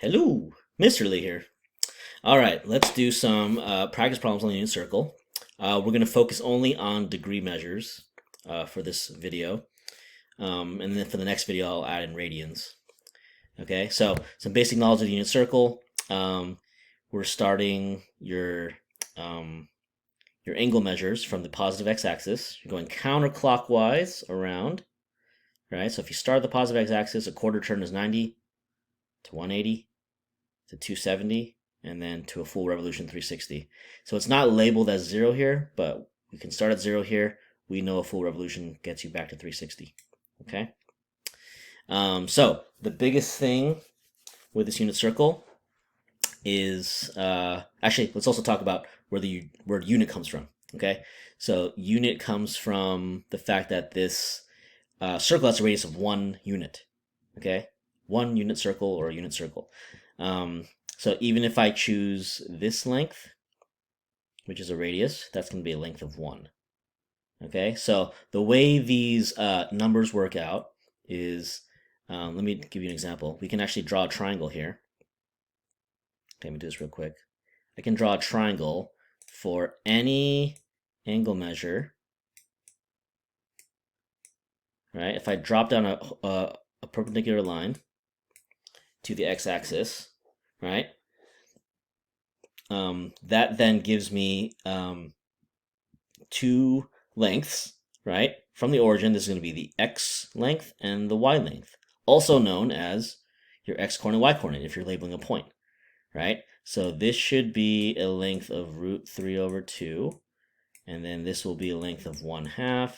Hello, Mr. Lee here. All right, let's do some practice problems on the unit circle. We're going to focus only on degree measures for this video. And then for the next video, I'll add in radians. Okay, so some basic knowledge of the unit circle. We're starting your angle measures from the positive x-axis. You're going counterclockwise around, right? So if you start at the positive x-axis, a quarter turn is 90 to 180 to 270, and then to a full revolution 360. So it's not labeled as 0 here, but we can start at 0 here. We know a full revolution gets you back to 360. Okay. So the biggest thing with this unit circle is actually let's also talk about where the word unit comes from. Okay. So unit comes from the fact that this circle has a radius of 1 unit. Okay. 1 unit circle or a unit circle. So even if I choose this length, which is a radius, that's going to be a length of 1. Okay, so the way these numbers work out is, let me give you an example. We can actually draw a triangle here. Okay, let me do this real quick. I can draw a triangle for any angle measure. Right? If I drop down a perpendicular line to the x-axis, right? That then gives me 2 lengths, right? From the origin, this is going to be the x length and the y length, also known as your x coordinate, y coordinate, if you're labeling a point, right? So this should be a length of √3/2, and then this will be a length of 1/2.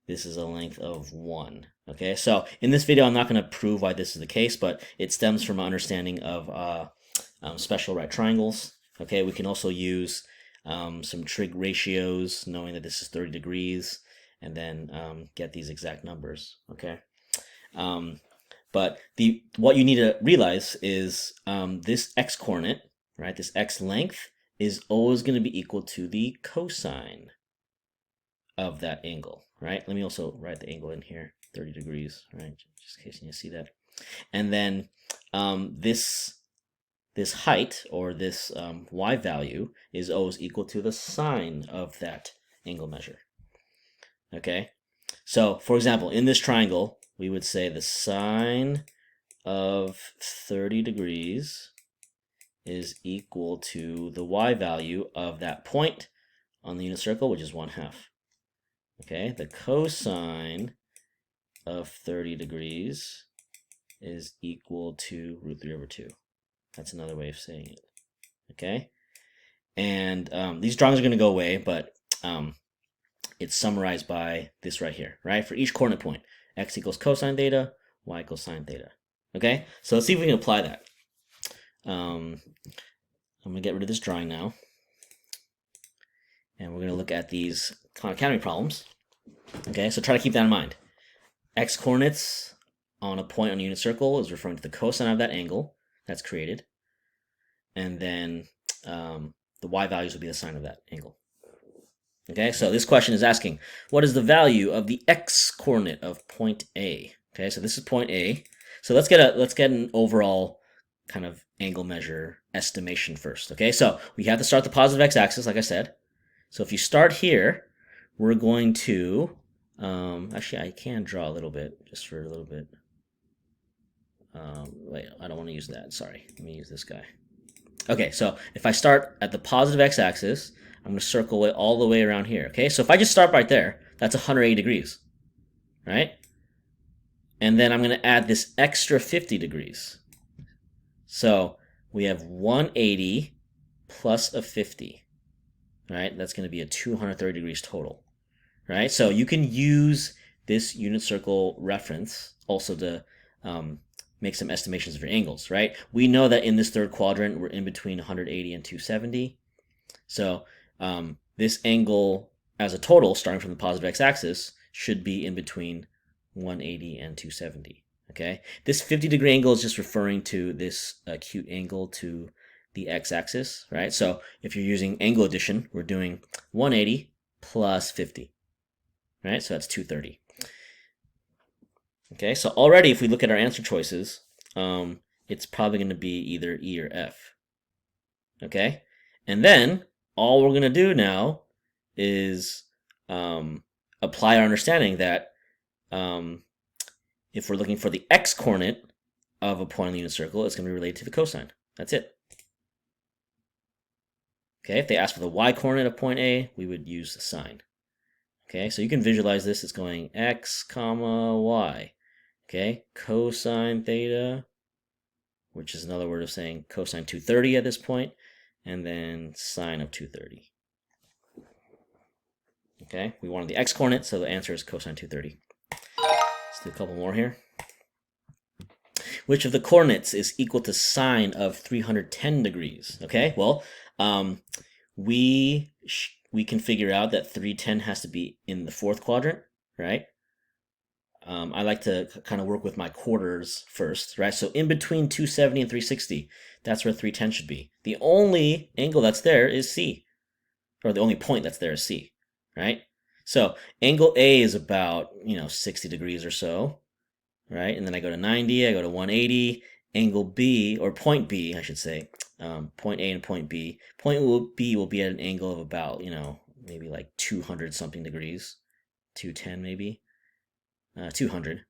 This is a length of 1. Okay, so in this video, I'm not going to prove why this is the case, but it stems from my understanding of special right triangles. Okay, we can also use some trig ratios, knowing that this is 30 degrees, and then get these exact numbers. Okay, but what you need to realize is this x coordinate, right? This x length is always going to be equal to the cosine of that angle, right? Let me also write the angle in here, 30 degrees, right? Just in case you need to see that. And then this height, or this y value, is always equal to the sine of that angle measure. Okay, so for example, in this triangle, we would say the sine of 30 degrees is equal to the y value of that point on the unit circle, which is 1/2. Okay, the cosine of 30 degrees is equal to √3/2. That's another way of saying it. Okay, and these drawings are going to go away, but it's summarized by this right here, right? For each coordinate point, x equals cosine theta, y equals sine theta. Okay, so let's see if we can apply that. I'm going to get rid of this drawing now, and we're going to look at these counting problems. Okay, so try to keep that in mind. X coordinates on a point on a unit circle is referring to the cosine of that angle that's created, and then the y values will be the sine of that angle. Okay, so this question is asking, what is the value of the x coordinate of point A? Okay, so this is point A. So let's get an overall kind of angle measure estimation first. Okay, so we have to start the positive x-axis, like I said. So if you start here, we're going to actually, I can draw a little bit, just for a little bit. Wait, I don't want to use that. Sorry, let me use this guy. Okay, so if I start at the positive x-axis, I'm going to circle it all the way around here. Okay, so if I just start right there, that's 180 degrees, right? And then I'm going to add this extra 50 degrees. So we have 180 plus a 50, right? That's going to be a 230 degrees total, right? So you can use this unit circle reference also to make some estimations of your angles, right? We know that in this third quadrant, we're in between 180 and 270. So this angle as a total, starting from the positive x-axis, should be in between 180 and 270. Okay, this 50-degree angle is just referring to this acute angle to the x-axis, right? So if you're using angle addition, we're doing 180 plus 50, right? So that's 230. Okay, so already if we look at our answer choices, it's probably going to be either E or F. Okay? And then all we're going to do now is apply our understanding that if we're looking for the x-coordinate of a point on the unit circle, it's going to be related to the cosine. That's it. Okay, if they ask for the y-coordinate of point A, we would use the sine. Okay, so you can visualize this as going x comma y. Okay, cosine theta, which is another word of saying cosine 230 at this point, and then sine of 230. Okay, we wanted the x-coordinate, so the answer is cosine 230. Let's do a couple more here. Which of the coordinates is equal to sine of 310 degrees? Okay, well, we can figure out that 310 has to be in the fourth quadrant, right? I like to kind of work with my quarters first, right? So in between 270 and 360, that's where 310 should be. The only angle that's there is C, or the only point that's there is C, right? So angle A is about, 60 degrees or so, right? And then I go to 90, I go to 180. Angle B, or point B, I should say, point A and point B. Point B will be at an angle of about, maybe like 200 something degrees, 210 maybe. 200,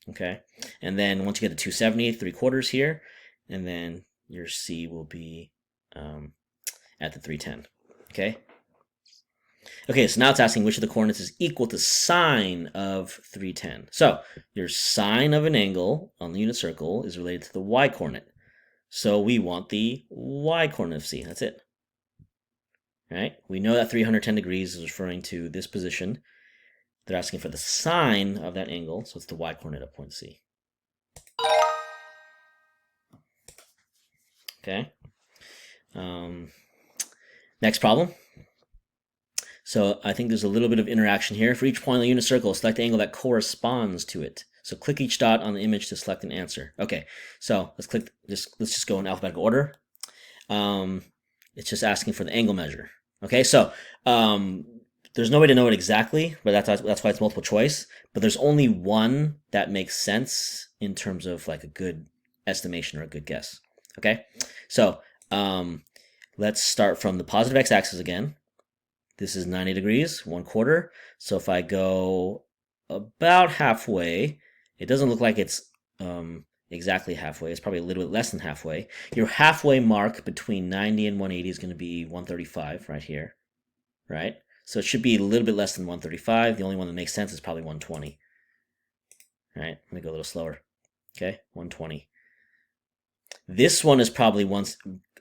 okay? And then once you get to 270, 3/4 here, and then your C will be at the 310, okay? Okay, so now it's asking which of the coordinates is equal to sine of 310. So your sine of an angle on the unit circle is related to the y-coordinate. So we want the y-coordinate of C, that's it. Right? We know that 310 degrees is referring to this position. They're asking for the sine of that angle, so it's the y-coordinate of point C. Okay. Next problem. So I think there's a little bit of interaction here. For each point on the unit circle, select the angle that corresponds to it. So click each dot on the image to select an answer. Okay, so let's just go in alphabetical order. It's just asking for the angle measure. Okay, so there's no way to know it exactly, but that's why it's multiple choice. But there's only one that makes sense in terms of like a good estimation or a good guess. Okay, so let's start from the positive x-axis again. This is 90 degrees, 1/4. So if I go about halfway, it doesn't look like it's exactly halfway. It's probably a little bit less than halfway. Your halfway mark between 90 and 180 is going to be 135 right here, right? So it should be a little bit less than 135. The only one that makes sense is probably 120. All right, let me go a little slower. Okay, 120. This one is probably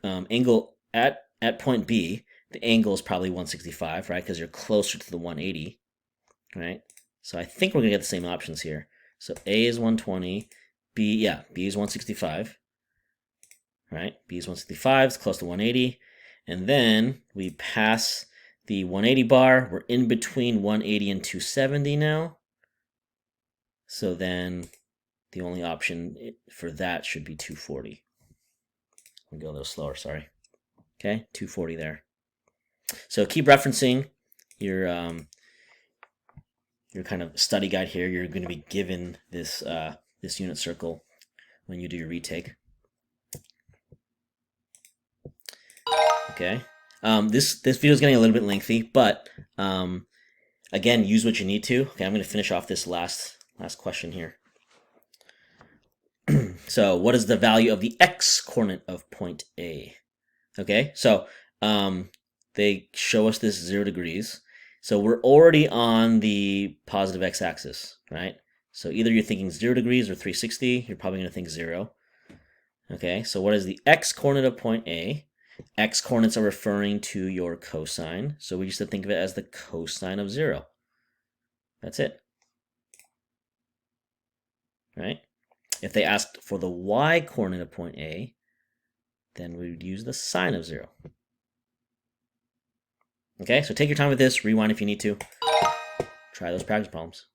angle at point B. The angle is probably 165, right? Because you're closer to the 180, right? So I think we're gonna get the same options here. So A is 120, B is 165, right? B is 165, it's close to 180. And then we pass the 180 bar. We're in between 180 and 270 now. So then the only option for that should be 240. Let me go a little slower, sorry. Okay, 240 there. So keep referencing your kind of study guide here. You're going to be given this this unit circle when you do your retake. Okay. This video is getting a little bit lengthy, but again, use what you need to. Okay, I'm going to finish off this last question here. So, what is the value of the x-coordinate of point A? Okay, so they show us this 0 degrees. So we're already on the positive x-axis, right? So either you're thinking 0 degrees or 360. You're probably going to think 0. Okay, so what is the x-coordinate of point A? X-coordinates are referring to your cosine. So we used to think of it as the cosine of 0. That's it. Right? If they asked for the y-coordinate of point A, then we would use the sine of 0. Okay, so take your time with this, rewind if you need to. Try those practice problems.